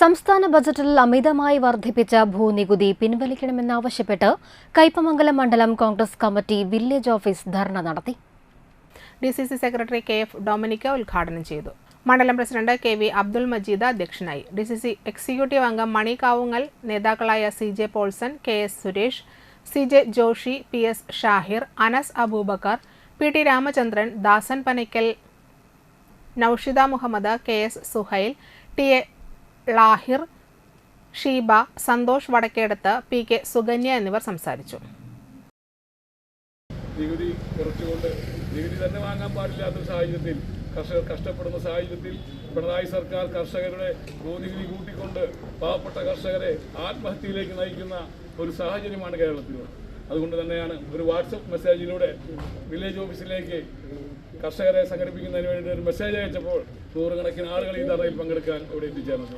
സംസ്ഥാന ബജറ്റിൽ അമിതമായി വർദ്ധിപ്പിച്ച ഭൂനികുതി പിൻവലിക്കണമെന്നാവശ്യപ്പെട്ട് കയ്പമംഗലം മണ്ഡലം കോൺഗ്രസ് കമ്മിറ്റി വില്ലേജ് ഓഫീസ് ധർണ നടത്തി. DCC സെക്രട്ടറി KF ഡൊമിനിക്ക ഉദ്ഘാടനം ചെയ്തു. മണ്ഡലം പ്രസിഡന്റ് KV അബ്ദുൾ മജീദ് അധ്യക്ഷനായി. DCC എക്സിക്യൂട്ടീവ് അംഗം മണി കാവുങ്ങൽ, നേതാക്കളായ CJ Paulson, KS Suresh, CJ Joshi, PS Shahir, Anas Abubakar, PT Ramachandran, ദാസൻ Panackal, Noushida Muhammad, KS Suhail, TA Lahir, Sheeba, Santhosh Vadakkedath, PK Sukanya എന്നിവർ സംസാരിച്ചു. നികുതി കുറച്ചുകൊണ്ട് നികുതി തന്നെ വാങ്ങാൻ പാടില്ലാത്ത സാഹചര്യത്തിൽ കർഷകർ കഷ്ടപ്പെടുന്ന സാഹചര്യത്തിൽ പിണറായി സർക്കാർ കർഷകരുടെ ഭൂനികുതി കൂട്ടിക്കൊണ്ട് പാവപ്പെട്ട കർഷകരെ ആത്മഹത്യയിലേക്ക് നയിക്കുന്ന ഒരു സാഹചര്യമാണ് കേരളത്തിലുള്ളത്. അതുകൊണ്ട് തന്നെയാണ് ഒരു വാട്സപ്പ് മെസ്സേജിലൂടെ വില്ലേജ് ഓഫീസിലേക്ക് കർഷകരെ സംഘടിപ്പിക്കുന്നതിന് വേണ്ടി ഒരു മെസ്സേജ് അയച്ചപ്പോൾ നൂറുകണക്കിന് ആളുകൾ ഈ ധർണയിൽ പങ്കെടുക്കാൻ ഇവിടെ എത്തിച്ചേർന്നത്.